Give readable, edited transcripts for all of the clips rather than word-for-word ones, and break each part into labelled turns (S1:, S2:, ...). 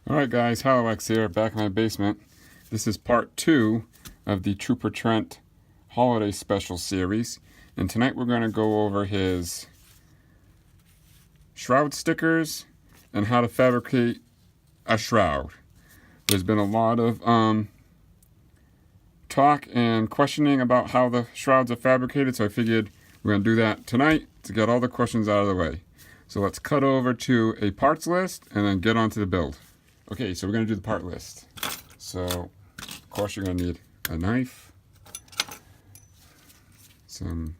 S1: Alright guys, HalloX here, back in my basement. This is part 2 of the Trooper Trent Holiday Special series. And tonight we're going to go over his shroud stickers and how to fabricate a shroud. There's been a lot of talk and questioning about how the shrouds are fabricated, so I figured we're going to do that tonight to get all the questions out of the way. So let's cut over to a parts list and then get on to the build. Okay, so we're going to do the part list. So, of course, you're going to need a knife, some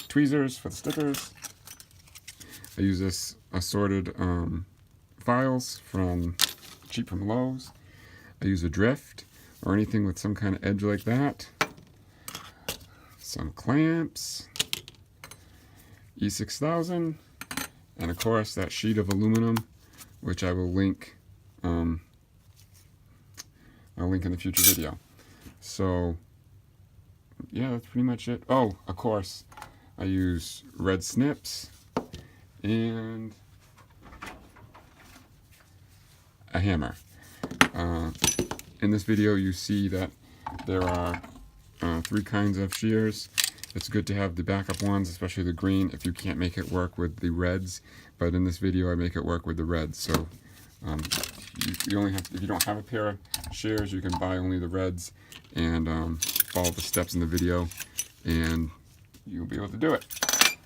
S1: tweezers for the stickers. I use this assorted files cheap from Lowe's. I use a drift or anything with some kind of edge like that. Some clamps, E6000, and of course that sheet of aluminum, which I will link. I'll link in the future video. So yeah, that's pretty much it. Oh, of course, I use red snips and a hammer. In this video you see that there are 3 kinds of shears. It's good to have the backup ones, especially the green, if you can't make it work with the reds. But in this video I make it work with the reds. So you only have to, if you don't have a pair of shears, you can buy only the reds and follow the steps in the video and you'll be able to do it.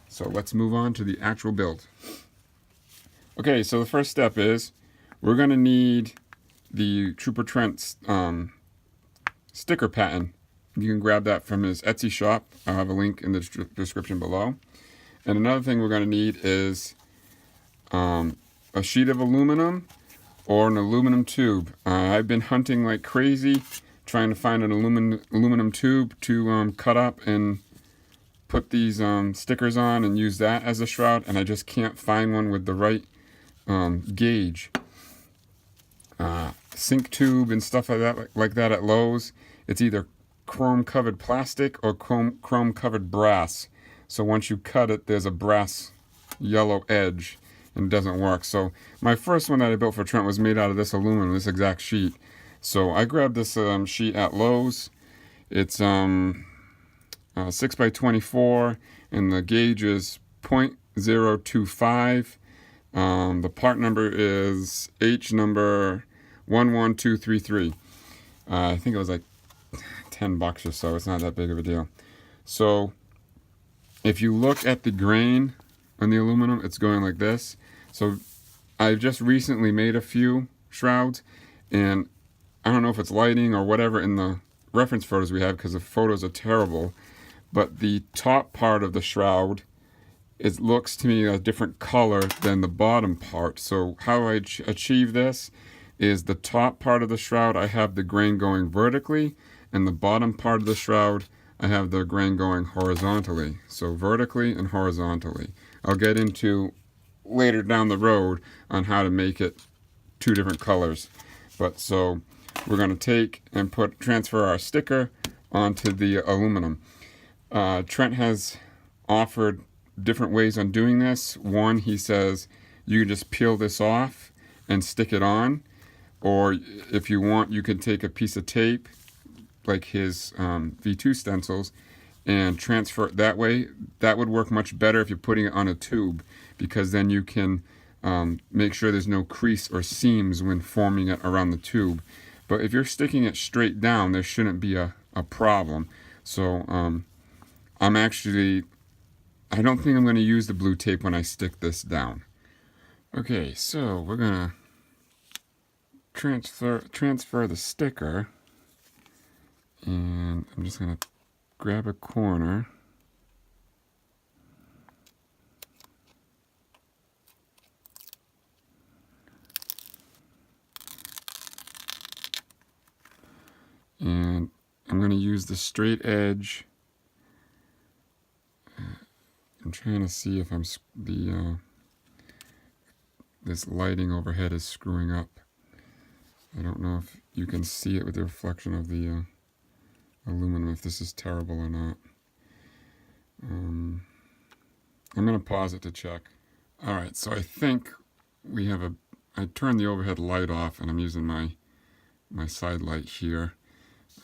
S1: So let's move on to the actual build. Okay, so the first step is we're going to need the TrooperTrent's sticker pattern. You can grab that from his Etsy shop. I'll have a link in the description below. And another thing we're going to need is a sheet of aluminum or an aluminum tube. I've been hunting like crazy trying to find an aluminum tube to cut up and put these stickers on and use that as a shroud, and I just can't find one with the right gauge. Sink tube and stuff like that at Lowe's, it's either chrome covered plastic or chrome covered brass. So once you cut it, there's a brass yellow edge and it doesn't work. So my first one that I built for Trent was made out of this aluminum, this exact sheet. So I grabbed this sheet at Lowe's. It's 6 by 24 and the gauge is 0.025. The part number is H number 11233. I think it was like $10 or so. It's not that big of a deal. So if you look at the grain on the aluminum, it's going like this. So I've just recently made a few shrouds, and I don't know if it's lighting or whatever in the reference photos we have, because the photos are terrible, but the top part of the shroud, it looks to me a different color than the bottom part. So how I achieve this is the top part of the shroud, I have the grain going vertically, and the bottom part of the shroud, I have the grain going horizontally. So vertically and horizontally. I'll get into later down the road on how to make it 2 different colors. But so we're going to take and transfer our sticker onto the aluminum. Trent has offered different ways on doing this. One, he says you can just peel this off and stick it on, or if you want, you can take a piece of tape like his V2 stencils and transfer it that way. That would work much better if you're putting it on a tube, because then you can make sure there's no crease or seams when forming it around the tube. But if you're sticking it straight down, there shouldn't be a problem. So I don't think I'm going to use the blue tape when I stick this down. Okay, so we're going to transfer the sticker, and I'm just going to grab a corner. And I'm going to use the straight edge. I'm trying to see if this lighting overhead is screwing up. I don't know if you can see it with the reflection of the aluminum, if this is terrible or not. I'm going to pause it to check. Alright, so I think we have I turned the overhead light off, and I'm using my side light here.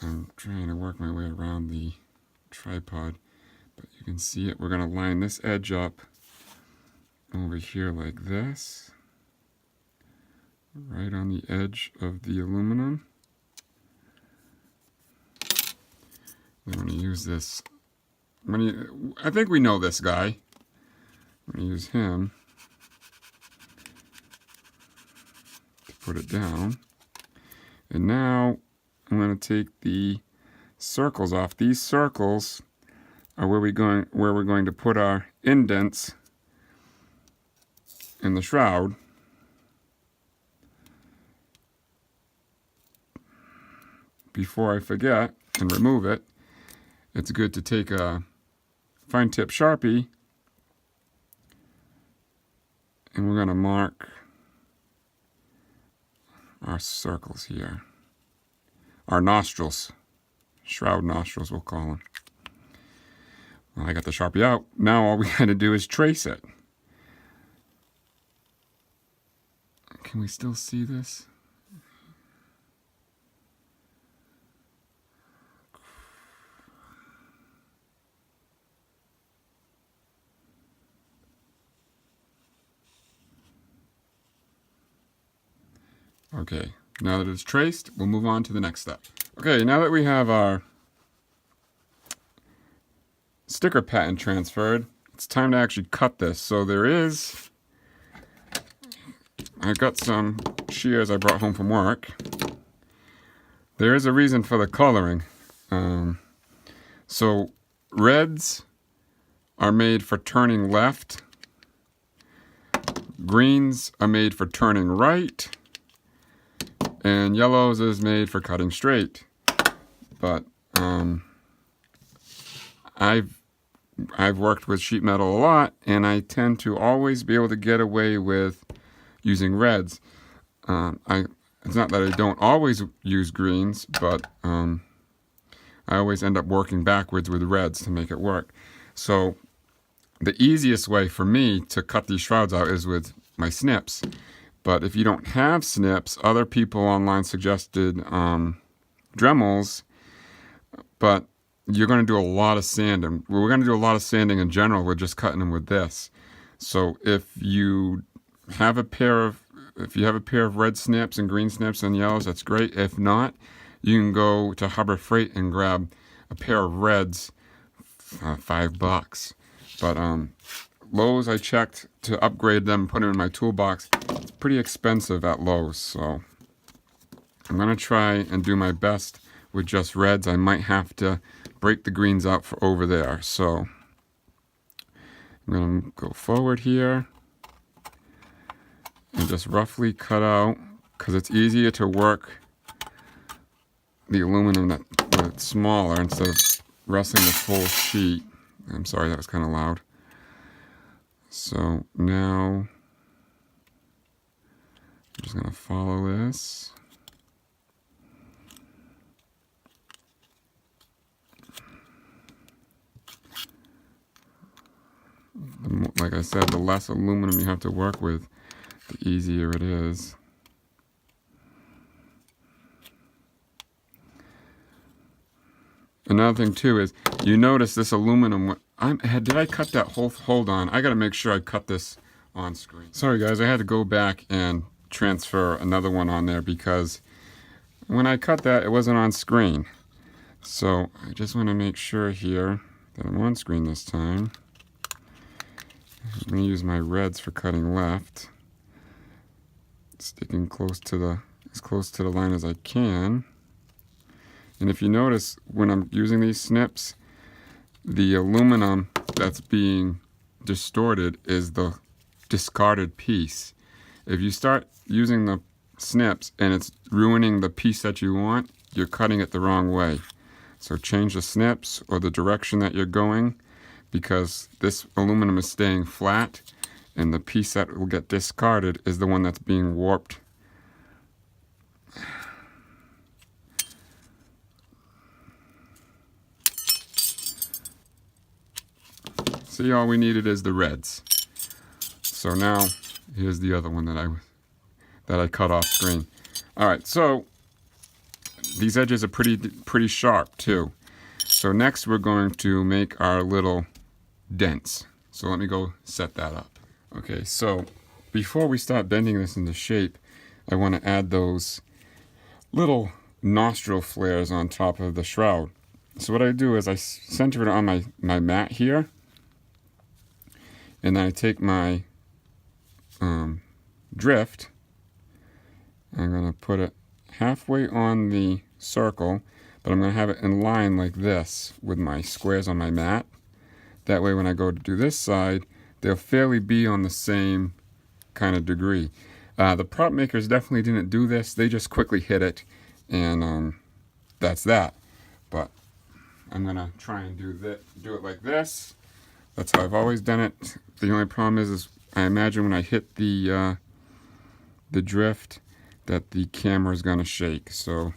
S1: I'm trying to work my way around the tripod, but you can see it. We're going to line this edge up over here like this, right on the edge of the aluminum. I'm going to use this. I think we know this guy. I'm going to use him to put it down. And now I'm going to take the circles off. These circles are where we're going to put our indents in the shroud. Before I forget and remove it, it's good to take a fine tip Sharpie, and we're going to mark our circles here. Our nostrils. Shroud nostrils, we'll call them. Well, I got the Sharpie out. Now all we got to do is trace it. Can we still see this? Okay, now that it's traced, we'll move on to the next step. Okay, now that we have our sticker pattern transferred, it's time to actually cut this. So I got some shears I brought home from work. There is a reason for the coloring. So reds are made for turning left. Greens are made for turning right. And yellows is made for cutting straight. But I've worked with sheet metal a lot, and I tend to always be able to get away with using reds. It's not that I don't always use greens, but I always end up working backwards with reds to make it work. So the easiest way for me to cut these shrouds out is with my snips. But if you don't have snips, other people online suggested Dremels, but you're going to do a lot of sanding. We're going to do a lot of sanding in general. We're just cutting them with this. So if you have a pair of red snips and green snips and yellows, that's great. If not, you can go to Harbor Freight and grab a pair of reds, $5. But Lowe's, I checked to upgrade them, put them in my toolbox. It's pretty expensive at Lowe's, so I'm going to try and do my best with just reds. I might have to break the greens out for over there. So I'm going to go forward here and just roughly cut out, because it's easier to work the aluminum that's smaller instead of wrestling the full sheet. I'm sorry, that was kind of loud. So now I'm just going to follow this. Like I said, the less aluminum you have to work with, the easier it is. Another thing too is, you notice this aluminum, did I cut that whole, hold on, I gotta make sure I cut this on screen. Sorry guys, I had to go back and transfer another one on there because when I cut that, it wasn't on screen. So I just want to make sure here that I'm on screen this time. I'm going to use my reds for cutting left, sticking as close to the line as I can. And if you notice, when I'm using these snips, the aluminum that's being distorted is the discarded piece. If you start using the snips and it's ruining the piece that you want, you're cutting it the wrong way. So change the snips or the direction that you're going, because this aluminum is staying flat and the piece that will get discarded is the one that's being warped. See, all we needed is the reds. So now here's the other one that I cut off screen. All right, so these edges are pretty sharp too. So next we're going to make our little dents. So let me go set that up. Okay, so before we start bending this into shape, I want to add those little nostril flares on top of the shroud. So what I do is I center it on my mat here, and then I take my drift. I'm going to put it halfway on the circle, but I'm going to have it in line like this with my squares on my mat. That way when I go to do this side, they'll fairly be on the same kind of degree. The prop makers definitely didn't do this. They just quickly hit it, and that's that. But I'm going to try and do it like this. That's how I've always done it. The only problem is I imagine when I hit the drift that the camera is going to shake. So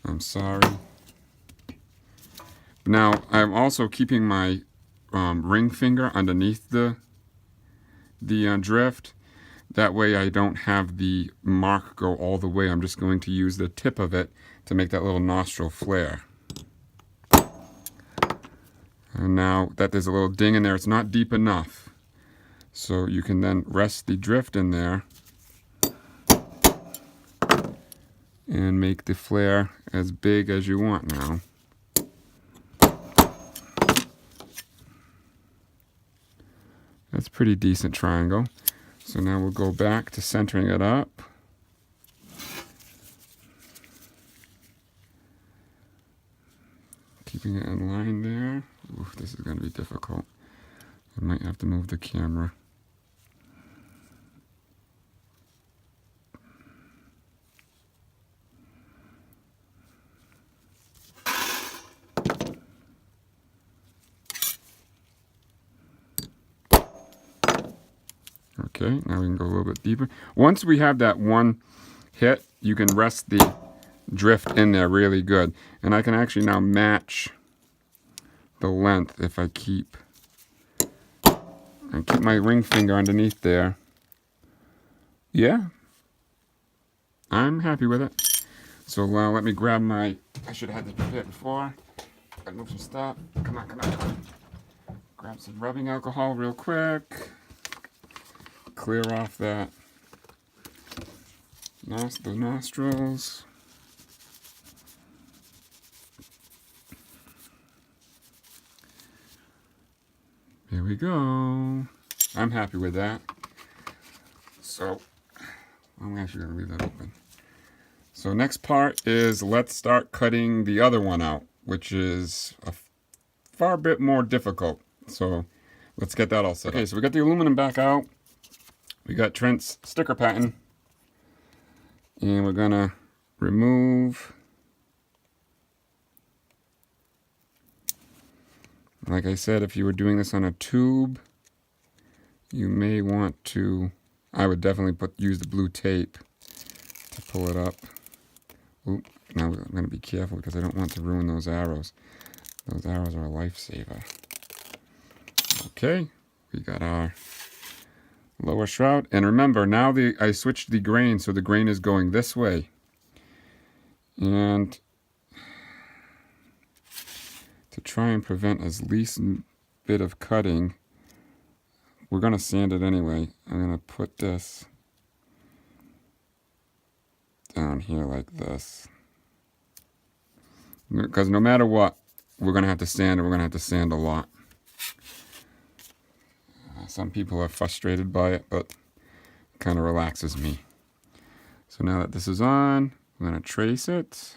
S1: I'm sorry. Now I'm also keeping my ring finger underneath the drift. That way I don't have the mark go all the way. I'm just going to use the tip of it to make that little nostril flare. And now that there's a little ding in there, it's not deep enough. So you can then rest the drift in there and make the flare as big as you want now. That's a pretty decent triangle. So now we'll go back to centering it up. Keeping it in line there. Oof, this is going to be difficult. I might have to move the camera. Okay, now we can go a little bit deeper. Once we have that one hit, you can rest the drift in there really good. And I can actually now match the length if I keep my ring finger underneath there. Yeah, I'm happy with it. So let me grab I should have had this prepared before. Gotta move some stuff. Come on, come on. Grab some rubbing alcohol real quick. Clear off the nostrils. There we go. I'm happy with that. So I'm actually going to leave that open. So next part is let's start cutting the other one out, which is a far bit more difficult. So let's get that all set up. Okay, so we got the aluminum back out. We got Trent's sticker pattern. And we're going to remove, like I said, if you were doing this on a tube, you may want to, I would definitely use the blue tape to pull it up. Oop, now I'm going to be careful because I don't want to ruin those arrows. Those arrows are a lifesaver. Okay, we got our lower shroud. And remember, now I switched the grain, so the grain is going this way. And to try and prevent as least bit of cutting, we're going to sand it anyway. I'm going to put this down here like this. Because no matter what, we're going to have to sand it. We're going to have to sand a lot. Some people are frustrated by it, but it kind of relaxes me. So now that this is on, I'm going to trace it.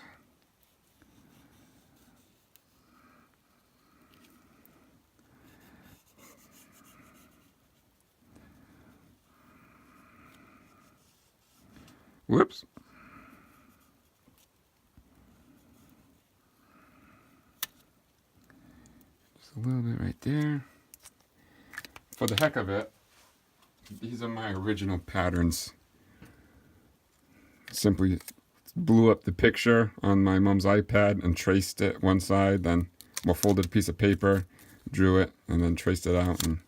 S1: Whoops. Just a little bit right there. For the heck of it, these are my original patterns. Simply blew up the picture on my mom's iPad and traced it one side, then folded a piece of paper, drew it, and then traced it out and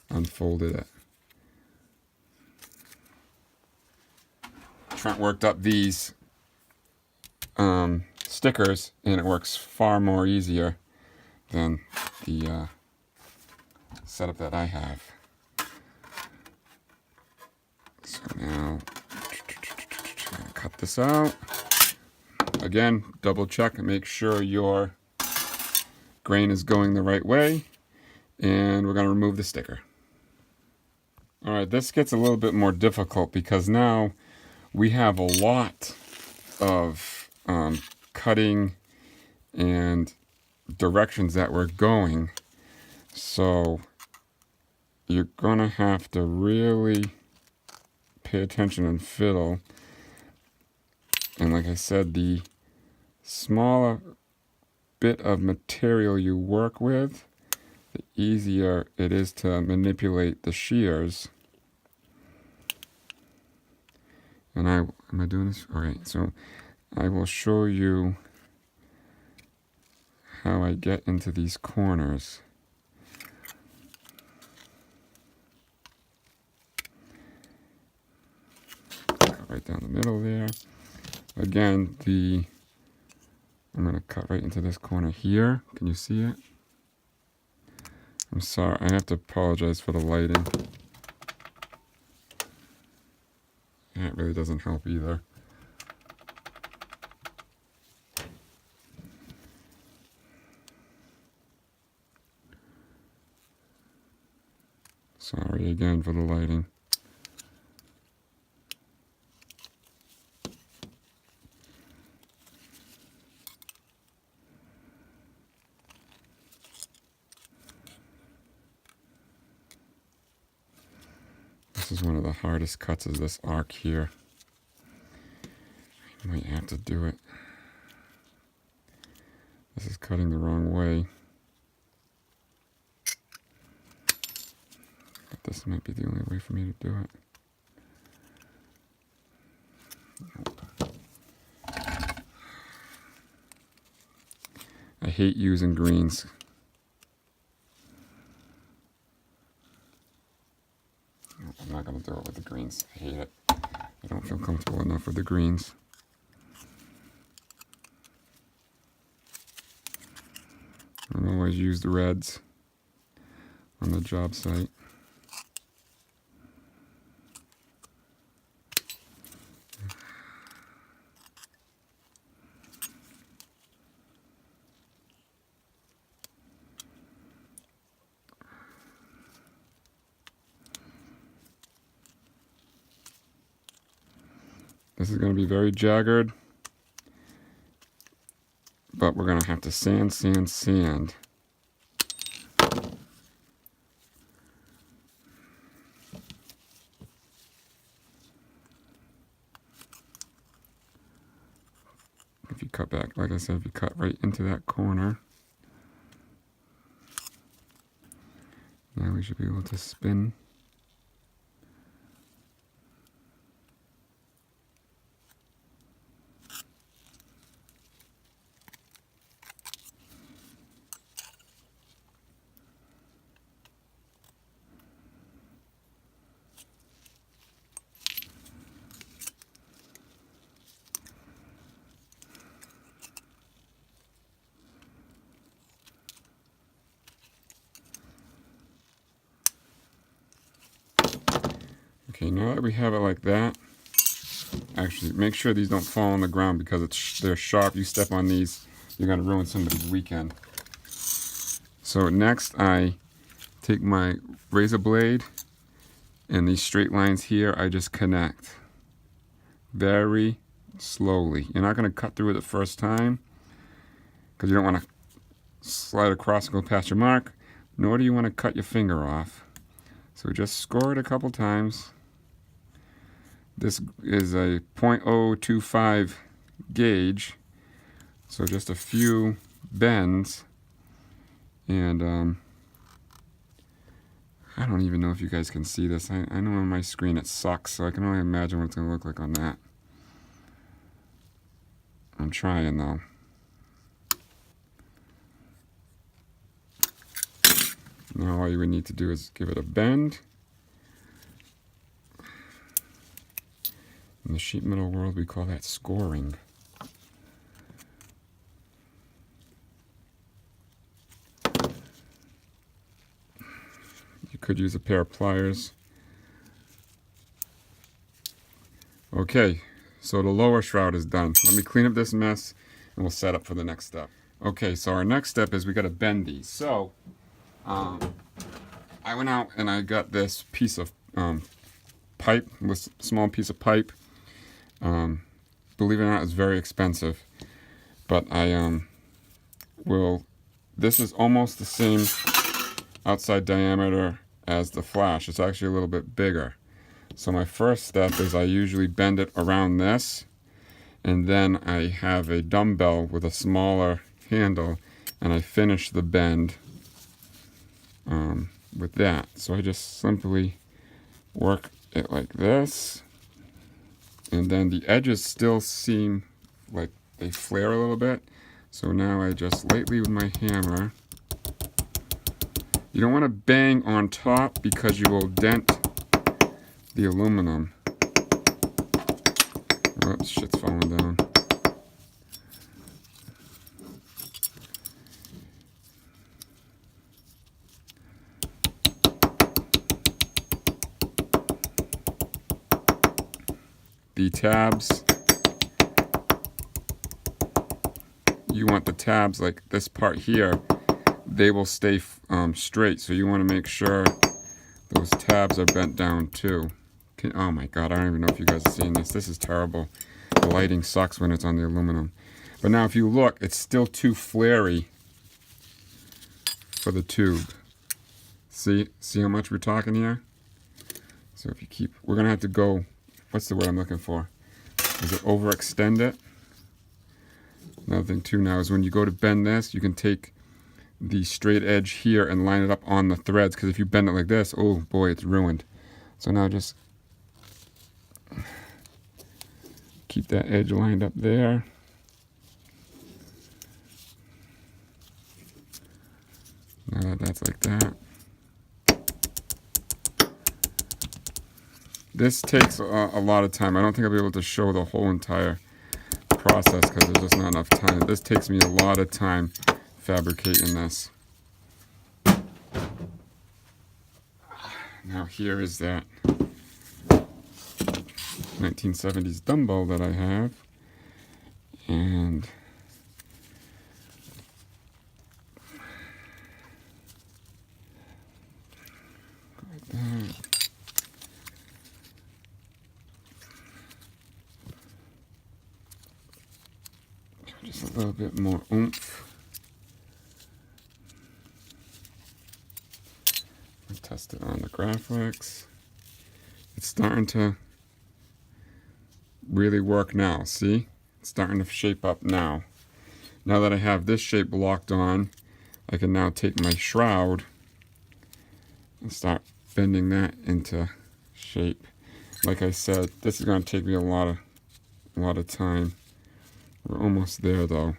S1: unfolded it. Trent worked up these stickers, and it works far more easier than the setup that I have. So now, cut this out. Again, double check and make sure your grain is going the right way. And we're going to remove the sticker. Alright, this gets a little bit more difficult because now we have a lot of cutting and directions that we're going. So you're going to have to really pay attention and fiddle. And like I said, the smaller bit of material you work with, the easier it is to manipulate the shears. And am I doing this? Alright, so I will show you how I get into these corners. Cut right down the middle there. Again, I'm going to cut right into this corner here. Can you see it? I'm sorry, I have to apologize for the lighting. That really doesn't help either. Sorry again for the lighting. This is one of the hardest cuts, is this arc here. I might have to do it. This is cutting the wrong way. But this might be the only way for me to do it. I hate using greens. I'm not going to do it with the greens. I hate it. I don't feel comfortable enough with the greens. I don't always use the reds on the job site. This is going to be very jagged, but we're going to have to sand, sand, sand. If you cut back, like I said, if you cut right into that corner, now we should be able to spin. Okay, now that we have it like that, actually make sure these don't fall on the ground because they're sharp. You step on these, you're going to ruin somebody's weekend. So next I take my razor blade and these straight lines here, I just connect very slowly. You're not going to cut through it the first time because you don't want to slide across and go past your mark, nor do you want to cut your finger off. So just score it a couple times. This is a .025 gauge, so just a few bends, and I don't even know if you guys can see this. I know on my screen it sucks, so I can only imagine what it's going to look like on that. I'm trying though. Now all you would need to do is give it a bend. In the sheet metal world, we call that scoring. You could use a pair of pliers. Okay, so the lower shroud is done. Let me clean up this mess and we'll set up for the next step. Okay, so our next step is we got to bend these. So I went out and I got this piece of pipe, this small piece of pipe. Believe it or not, it's very expensive, but this is almost the same outside diameter as the flash. It's actually a little bit bigger. So my first step is I usually bend it around this, and then I have a dumbbell with a smaller handle, and I finish the bend with that. So I just simply work it like this, and then the edges still seem like they flare a little bit. So now I just lightly with my hammer. You don't want to bang on top because you will dent the aluminum. Oops, shit's falling down. The tabs, you want the tabs like this part here, they will stay straight, so you want to make sure those tabs are bent down too. Oh my god, I don't even know if you guys are seeing this. This is terrible. The lighting sucks when it's on the aluminum. But now if you look, it's still too flary for the tube. See how much we're talking here? So if you keep, we're going to have to go, what's the word I'm looking for? Is it overextend it? Another thing too now is when you go to bend this, you can take the straight edge here and line it up on the threads, because if you bend it like this, oh boy, it's ruined. So now just keep that edge lined up there. Now that that's like that. This takes a lot of time. I don't think I'll be able to show the whole entire process because there's just not enough time. This takes me a lot of time fabricating this. Now here is that 1970s dumbbell that I have, and like that. Just a little bit more oomph. I'll test it on the graphics. It's starting to really work now. See? It's starting to shape up now. Now that I have this shape locked on, I can now take my shroud and start bending that into shape. Like I said, this is going to take me a lot of time. We're almost there though.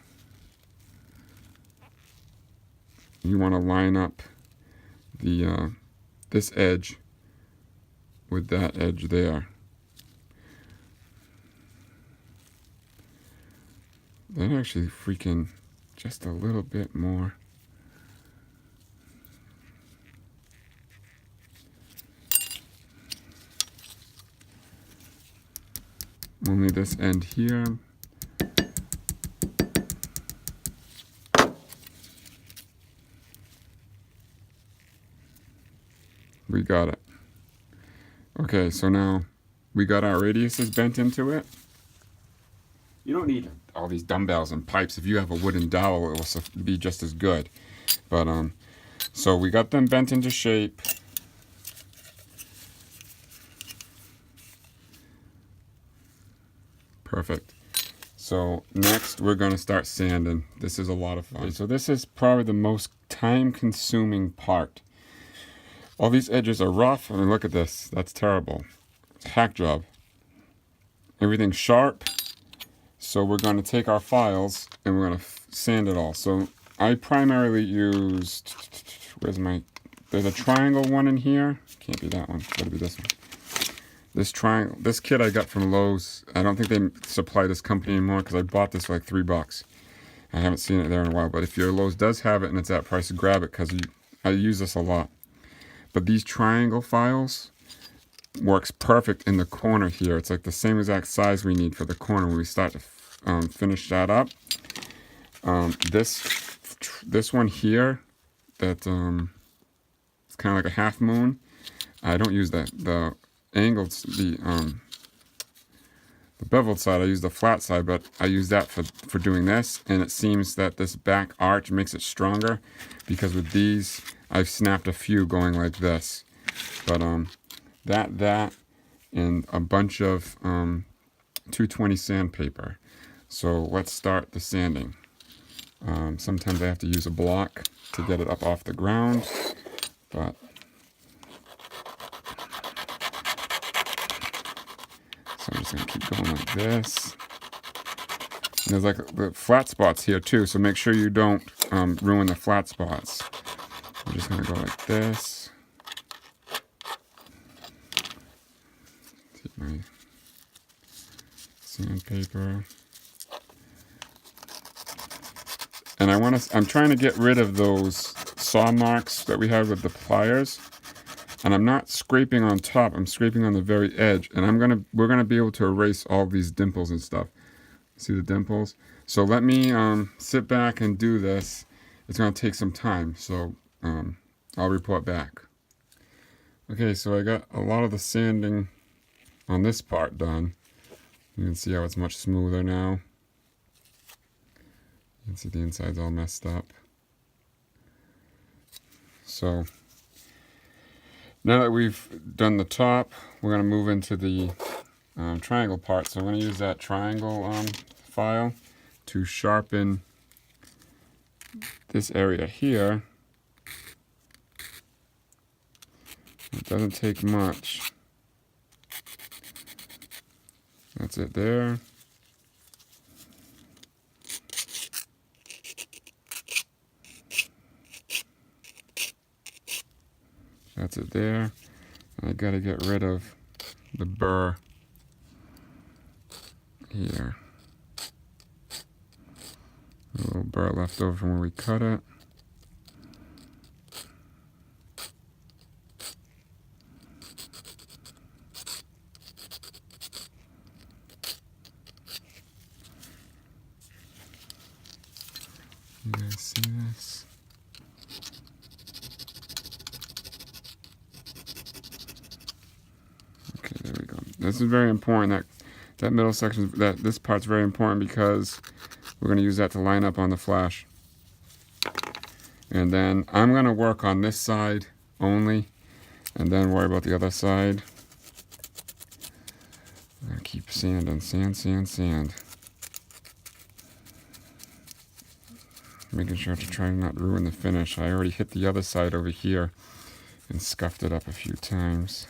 S1: You want to line up the this edge with that edge there. Then actually freaking just a little bit more. Only this end here. We got it. Okay, so now we got our radiuses bent into it. You don't need all these dumbbells and pipes. If you have a wooden dowel, it will be just as good. But so we got them bent into shape. Perfect. So next we're going to start sanding. This is a lot of fun. Okay, so this is probably the most time-consuming part. All these edges are rough. I mean, look at this. That's terrible. It's a hack job. Everything's sharp. So we're going to take our files and we're going to sand it all. So I primarily used, there's a triangle one in here. Can't be that one. It's got to be this one. This kit I got from Lowe's. I don't think they supply this company anymore because I bought this for like $3. I haven't seen it there in a while, but if your Lowe's does have it and it's that price, grab it because I use this a lot. But these triangle files works perfect in the corner here. It's like the same exact size we need for the corner when we start to finish that up. This one here, that it's kind of like a half moon. I don't use the angled, the beveled side. I use the flat side, but I use that for doing this. And it seems that this back arch makes it stronger because with these, I've snapped a few going like this. But that and a bunch of 220 sandpaper. So let's start the sanding. Sometimes I have to use a block to get it up off the ground, but so I'm just going to keep going like this. And there's like the flat spots here too, so make sure you don't ruin the flat spots. I'm just going to go like this. Take my sandpaper. And I'm trying to get rid of those saw marks that we had with the pliers. And I'm not scraping on top, I'm scraping on the very edge. And we're gonna be able to erase all these dimples and stuff. See the dimples? So let me sit back and do this. It's gonna take some time, so I'll report back. Okay, so I got a lot of the sanding on this part done. You can see how it's much smoother now. You can see the inside's all messed up. So now that we've done the top, we're going to move into the triangle part. So I'm going to use that triangle file to sharpen this area here. It doesn't take much. That's it there. That's it there. I gotta get rid of the burr here. A little burr left over from where we cut it. You guys see this? Okay, there we go. This is very important. That middle section, this part's very important because we're going to use that to line up on the flash. And then I'm going to work on this side only, and then worry about the other side. I'm going to keep sanding, sand. Making sure to try not to ruin the finish. I already hit the other side over here and scuffed it up a few times.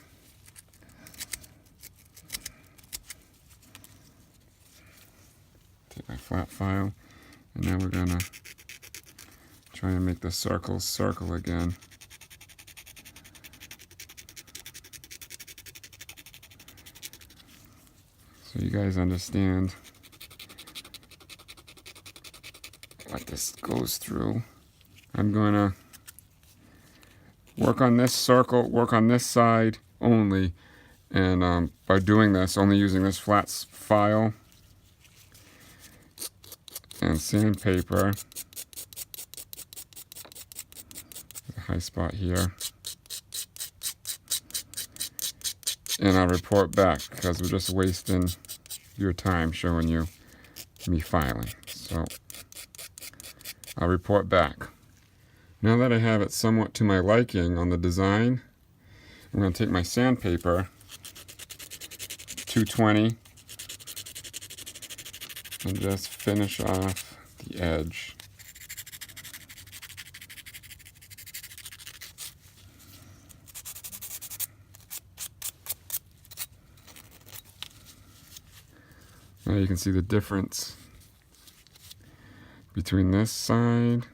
S1: Take my flat file, and now we're gonna try and make the circles circle again. So you guys understand what this goes through. I'm gonna work on this circle, work on this side only, and by doing this, only using this flat file and sandpaper, a high spot here, and I'll report back because we're just wasting your time showing you me filing. So I'll report back. Now that I have it somewhat to my liking on the design, I'm going to take my sandpaper, 220, and just finish off the edge. Now you can see the difference between this side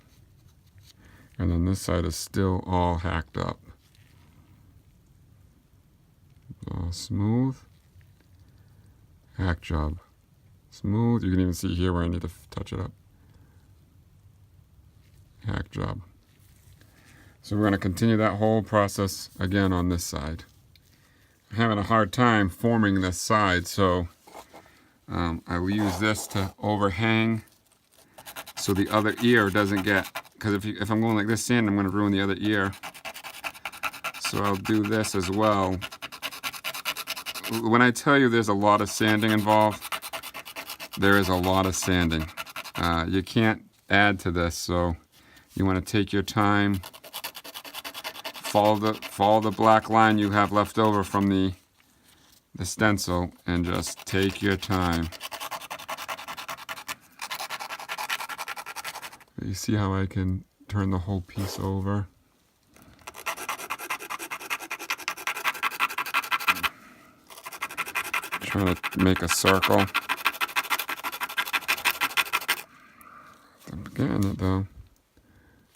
S1: and then this side is still all hacked up. All smooth. Hack job. Smooth. You can even see here where I need to touch it up. Hack job. So we're going to continue that whole process again on this side. I'm having a hard time forming this side, so I will use this to overhang so the other ear doesn't get, because if I'm going like this sand, I'm going to ruin the other ear. So I'll do this as well. When I tell you there's a lot of sanding involved, there is a lot of sanding. You can't add to this, so you want to take your time. Follow the black line you have left over from the stencil and just take your time. You see how I can turn the whole piece over? Trying to make a circle. I'm getting it though.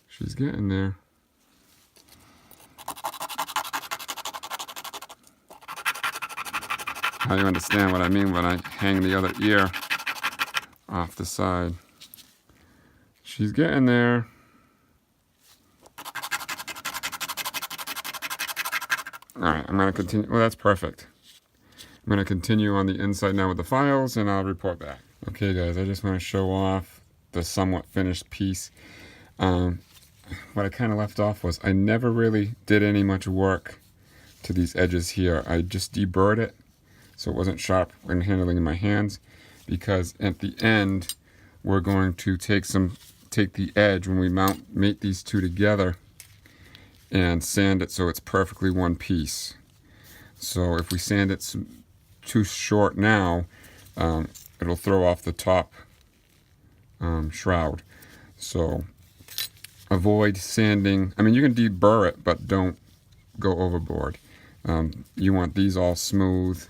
S1: She's getting there. Now you understand what I mean when I hang the other ear off the side. She's getting there. Alright, I'm going to continue. Well, that's perfect. I'm going to continue on the inside now with the files, and I'll report back. Okay, guys, I just want to show off the somewhat finished piece. What I kind of left off was I never really did any much work to these edges here. I just deburred it so it wasn't sharp when handling in my hands, because at the end we're going to take the edge when we mate these two together and sand it so it's perfectly one piece. So if we sand it too short now, it'll throw off the top shroud. So avoid sanding. I mean, you can deburr it, but don't go overboard. You want these all smooth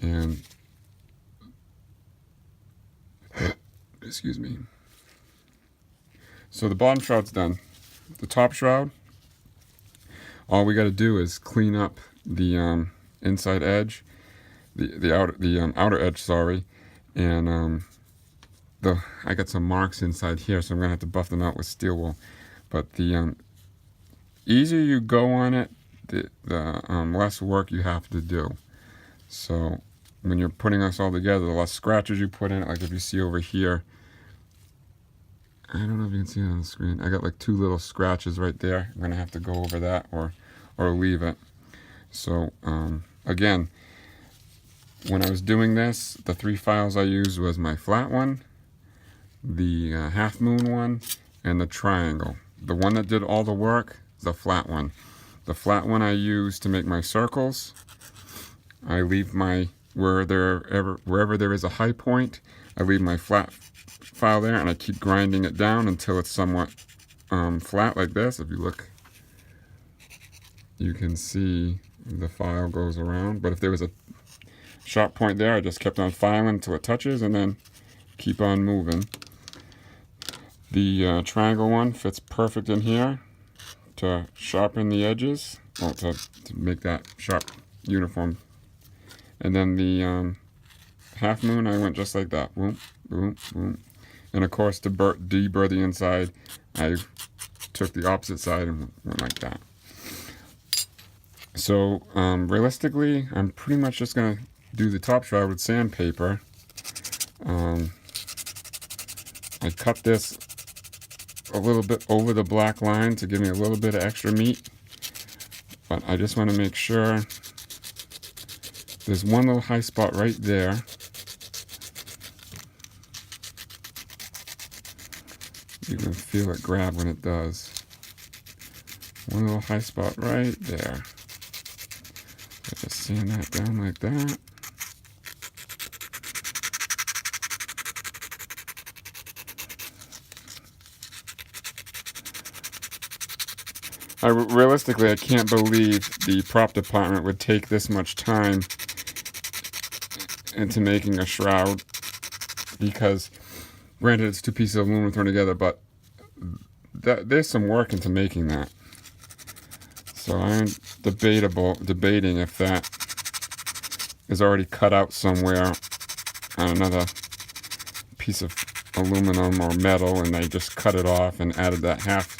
S1: and excuse me. So the bottom shroud's done. The top shroud, all we got to do is clean up the inside edge, the outer edge, sorry, and I got some marks inside here, so I'm gonna have to buff them out with steel wool. But the easier you go on it, the less work you have to do. So when you're putting this all together, the less scratches you put in it. Like if you see over here, I don't know if you can see it on the screen. I got like 2 little scratches right there. I'm gonna have to go over that or leave it. So again, when I was doing this, the 3 files I used was my flat one, the half moon one, and the triangle. The one that did all the work, the flat one. The flat one I use to make my circles. I leave my wherever there is a high point, I leave my flat file there, and I keep grinding it down until it's somewhat flat like this. If you look, you can see the file goes around. But if there was a sharp point there, I just kept on filing until it touches and then keep on moving. The triangle one fits perfect in here to sharpen the edges, well, to make that sharp uniform. And then the half moon, I went just like that. Boom, boom, boom. And of course, to deburr the inside, I took the opposite side and went like that. So realistically, I'm pretty much just going to do the top shroud with sandpaper. I cut this a little bit over the black line to give me a little bit of extra meat. But I just want to make sure there's one little high spot right there. You can feel it grab when it does. One little high spot right there. Just sand that down like that. Realistically, I can't believe the prop department would take this much time into making a shroud, because granted it's 2 pieces of aluminum thrown together, but there's some work into making that. So I'm debating if that is already cut out somewhere on another piece of aluminum or metal, and they just cut it off and added that half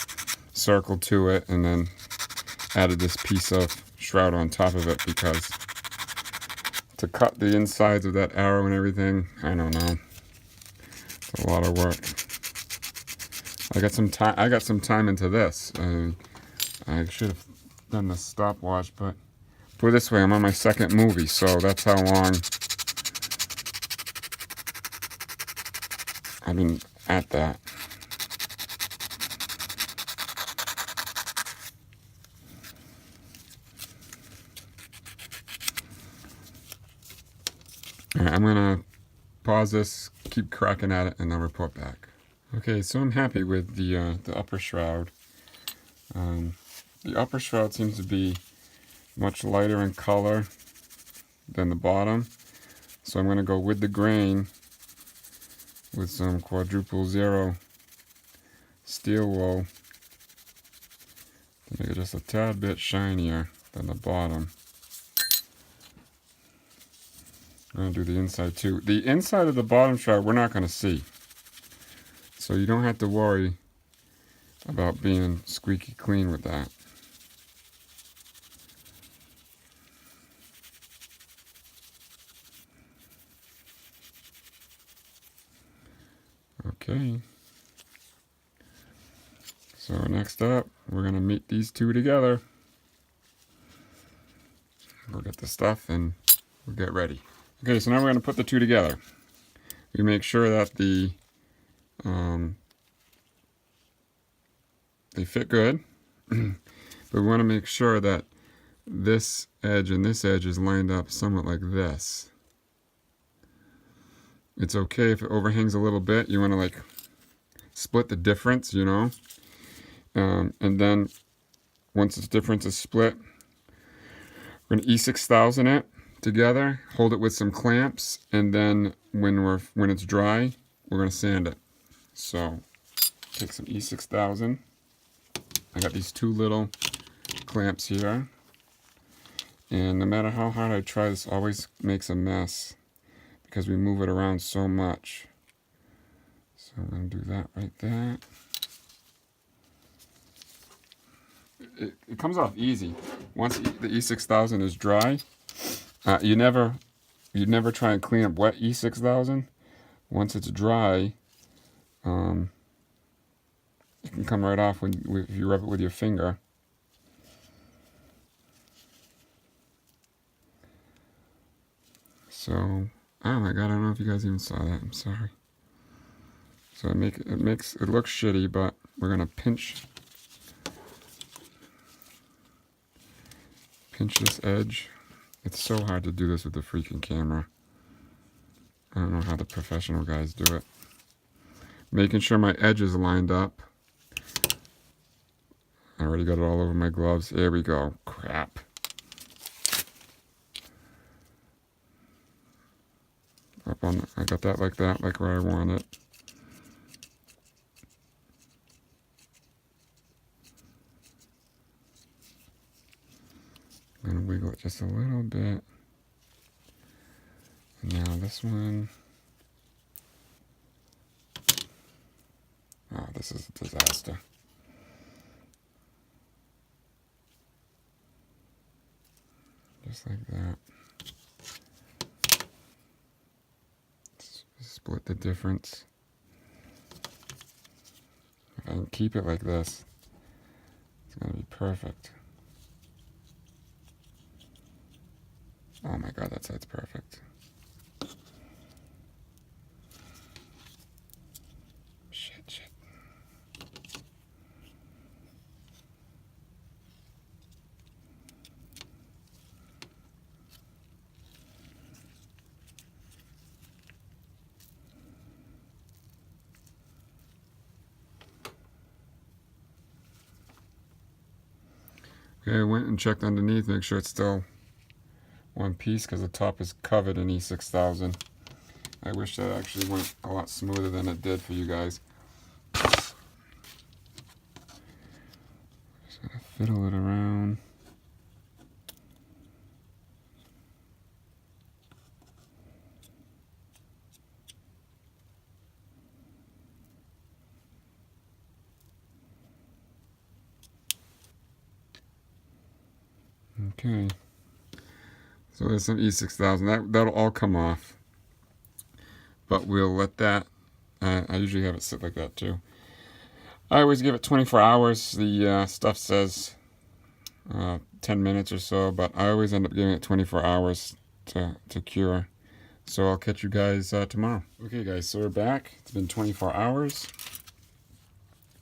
S1: circle to it, and then added this piece of shroud on top of it, because to cut the insides of that arrow and everything, I don't know. It's a lot of work. I got some time into this. I should have done the stopwatch, but put it this way, I'm on my second movie, so that's how long I've been at that. All right, I'm gonna pause this, keep cracking at it, and then report back. Okay, so I'm happy with the upper shroud. The upper shroud seems to be much lighter in color than the bottom, so I'm going to go with the grain with some quadruple zero steel wool to make it just a tad bit shinier than the bottom. I'm going to do the inside too. The inside of the bottom shroud we're not going to see, so you don't have to worry about being squeaky clean with that. Okay, so next up, we're going to meet these two together. We'll get the stuff and we'll get ready. Okay, so now we're going to put the two together. We make sure that they fit good, but we want to make sure that this edge and this edge is lined up somewhat like this. It's okay if it overhangs a little bit. You want to like split the difference, you know. And then once this difference is split, we're going to E6000 it together, hold it with some clamps, and then when it's dry, we're going to sand it. So take some E6000. I got these two little clamps here, and no matter how hard I try, this always makes a mess because we move it around so much. So I'm going to do that right there. It comes off easy. Once the E6000 is dry, you never try and clean up wet E6000. Once it's dry, it can come right off if you rub it with your finger. So, oh my god, I don't know if you guys even saw that. I'm sorry. So it looks shitty, but we're gonna pinch this edge. It's so hard to do this with the freaking camera. I don't know how the professional guys do it. Making sure my edge is lined up. I already got it all over my gloves. There we go. Crap. I got that like where I want it. I'm gonna wiggle it just a little bit. And now this one. Oh, this is a disaster. Just like that. Split the difference. If I can keep it like this, it's gonna be perfect. Oh my god, that side's perfect. Shit. Okay, I went and checked underneath, make sure it's still one piece because the top is covered in E6000. I wish that actually went a lot smoother than it did for you guys. Just gonna fiddle it around. Okay. So there's some E6000. That'll all come off. But we'll let that, I usually have it sit like that too. I always give it 24 hours. The stuff says 10 minutes or so, but I always end up giving it 24 hours to cure. So I'll catch you guys tomorrow. Okay guys, so we're back. It's been 24 hours.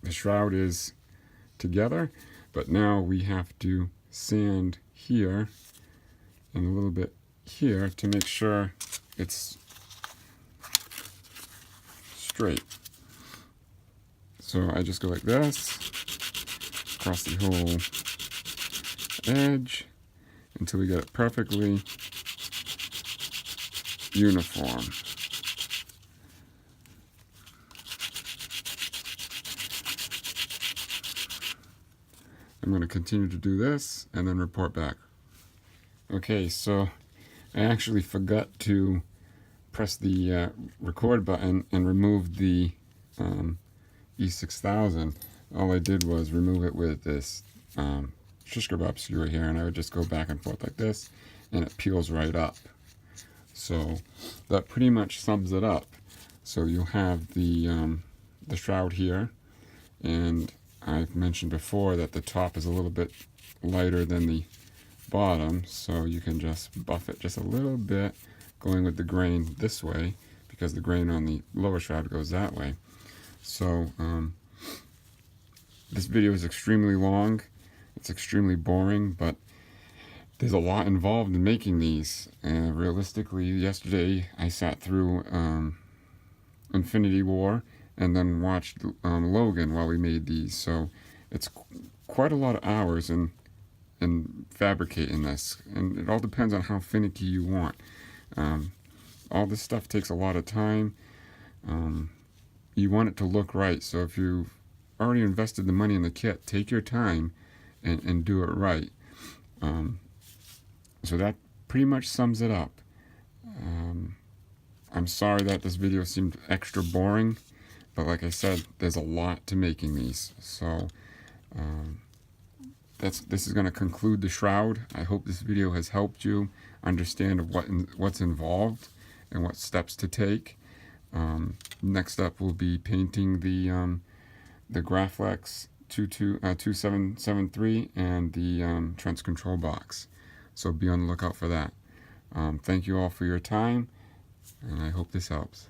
S1: The shroud is together, but now we have to sand here and a little bit here to make sure it's straight. So I just go like this, across the whole edge, until we get it perfectly uniform. I'm going to continue to do this and then report back. Okay, so I actually forgot to press the record button and remove the E6000. All I did was remove it with this shish kebab skewer here, and I would just go back and forth like this, and it peels right up. So that pretty much sums it up. So you'll have the shroud here, and I've mentioned before that the top is a little bit lighter than the bottom, so you can just buff it just a little bit, going with the grain this way, because the grain on the lower shroud goes that way. So this video is extremely long, it's extremely boring, but there's a lot involved in making these. Realistically, yesterday I sat through Infinity War and then watched Logan while we made these, so it's quite a lot of hours in fabricating this, and it all depends on how finicky you want. All this stuff takes a lot of time. You want it to look right, so if you've already invested the money in the kit, take your time and do it right. So that pretty much sums it up. I'm sorry that this video seemed extra boring, but like I said, there's a lot to making these. So this is going to conclude the shroud. I hope this video has helped you understand what's involved and what steps to take. Next up will be painting the Graflex 2773 and the Trent's control box. So be on the lookout for that. Thank you all for your time, and I hope this helps.